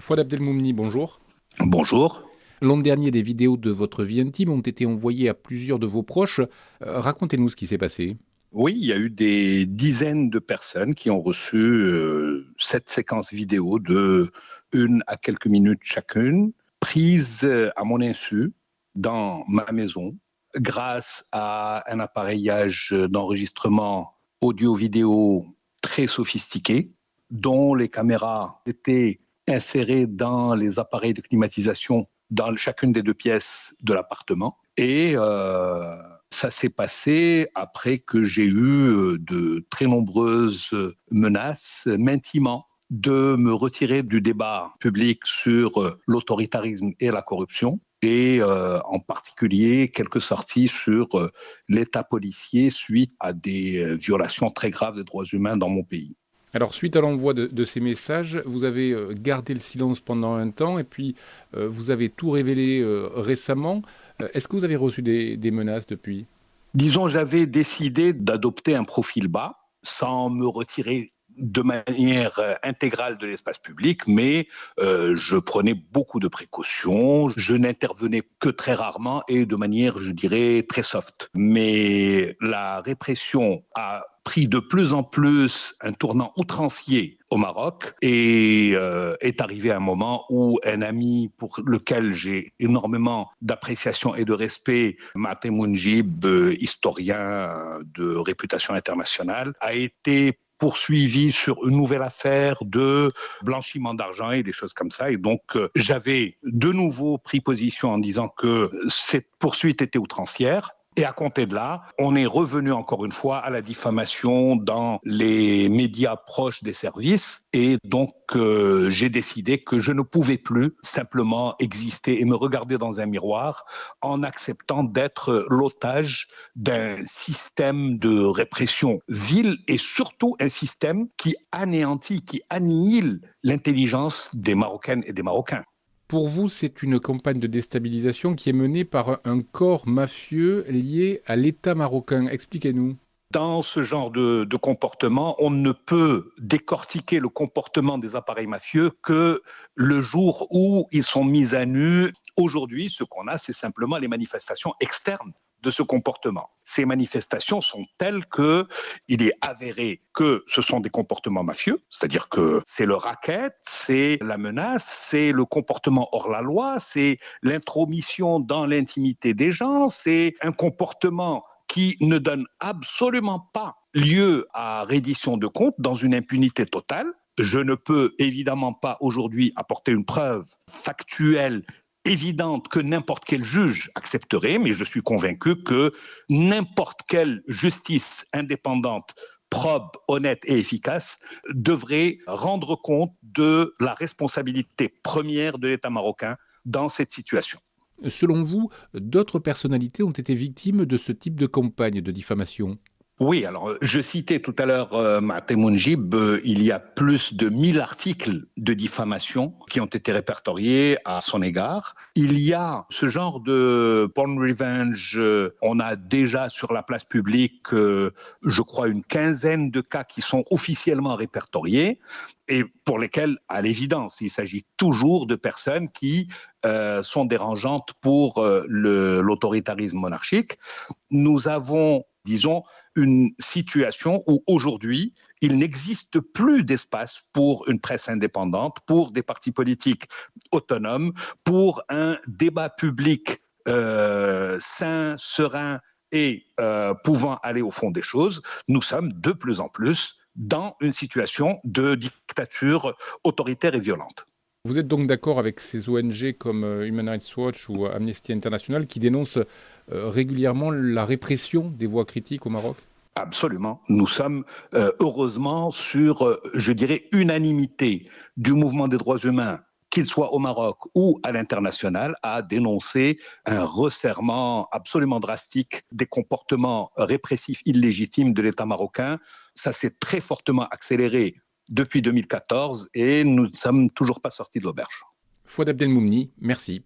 Fouad Abdelmoumni, bonjour. Bonjour. L'an dernier, des vidéos de votre vie intime ont été envoyées à plusieurs de vos proches. Racontez-nous ce qui s'est passé. Oui, il y a eu des dizaines de personnes qui ont reçu cette séquence vidéo de 1 à quelques minutes chacune, prise à mon insu dans ma maison, grâce à un appareillage d'enregistrement audio-vidéo très sophistiqué, dont les caméras étaient insérées dans les appareils de climatisation dans chacune des deux pièces de l'appartement. Et ça s'est passé après que j'ai eu de très nombreuses menaces, m'intimant de me retirer du débat public sur l'autoritarisme et la corruption, et en particulier quelques sorties sur l'état policier suite à des violations très graves des droits humains dans mon pays. Alors, suite à l'envoi de ces messages, vous avez gardé le silence pendant un temps et puis vous avez tout révélé récemment. Est-ce que vous avez reçu des menaces depuis? Disons, j'avais décidé d'adopter un profil bas, sans me retirer de manière intégrale de l'espace public, mais je prenais beaucoup de précautions, je n'intervenais que très rarement et de manière, je dirais, très soft. Mais la répression a pris de plus en plus un tournant outrancier au Maroc et est arrivé un moment où un ami pour lequel j'ai énormément d'appréciation et de respect, Maté Mounjib, historien de réputation internationale, a été poursuivi sur une nouvelle affaire de blanchiment d'argent et des choses comme ça. Et donc, j'avais de nouveau pris position en disant que cette poursuite était outrancière. Et à compter de là, on est revenu encore une fois à la diffamation dans les médias proches des services. Et donc, j'ai décidé que je ne pouvais plus simplement exister et me regarder dans un miroir en acceptant d'être l'otage d'un système de répression vil et surtout un système qui anéantit, qui annihile l'intelligence des Marocaines et des Marocains. Pour vous, c'est une campagne de déstabilisation qui est menée par un corps mafieux lié à l'État marocain. Expliquez-nous. Dans ce genre de comportement, on ne peut décortiquer le comportement des appareils mafieux que le jour où ils sont mis à nu. Aujourd'hui, ce qu'on a, c'est simplement les manifestations externes de ce comportement. Ces manifestations sont telles qu'il est avéré que ce sont des comportements mafieux, c'est-à-dire que c'est le racket, c'est la menace, c'est le comportement hors la loi, c'est l'intromission dans l'intimité des gens, c'est un comportement qui ne donne absolument pas lieu à reddition de comptes dans une impunité totale. Je ne peux évidemment pas aujourd'hui apporter une preuve factuelle évidente que n'importe quel juge accepterait, mais je suis convaincu que n'importe quelle justice indépendante, probe, honnête et efficace devrait rendre compte de la responsabilité première de l'État marocain dans cette situation. Selon vous, d'autres personnalités ont été victimes de ce type de campagne de diffamation? Oui, alors je citais tout à l'heure Maté Mounjib, il y a plus de 1 000 articles de diffamation qui ont été répertoriés à son égard. Il y a ce genre de porn revenge, on a déjà sur la place publique, je crois, une quinzaine de cas qui sont officiellement répertoriés et pour lesquels, à l'évidence, il s'agit toujours de personnes qui sont dérangeantes pour l'autoritarisme monarchique. Nous avons, disons, une situation où aujourd'hui, il n'existe plus d'espace pour une presse indépendante, pour des partis politiques autonomes, pour un débat public sain, serein et pouvant aller au fond des choses. Nous sommes de plus en plus dans une situation de dictature autoritaire et violente. Vous êtes donc d'accord avec ces ONG comme Human Rights Watch ou Amnesty International qui dénoncent régulièrement la répression des voix critiques au Maroc? Absolument. Nous sommes heureusement sur, je dirais, unanimité du mouvement des droits humains, qu'il soit au Maroc ou à l'international, à dénoncer un resserrement absolument drastique des comportements répressifs illégitimes de l'État marocain. Ça s'est très fortement accéléré depuis 2014 et nous ne sommes toujours pas sortis de l'auberge. Fouad Abdelmoumni, merci.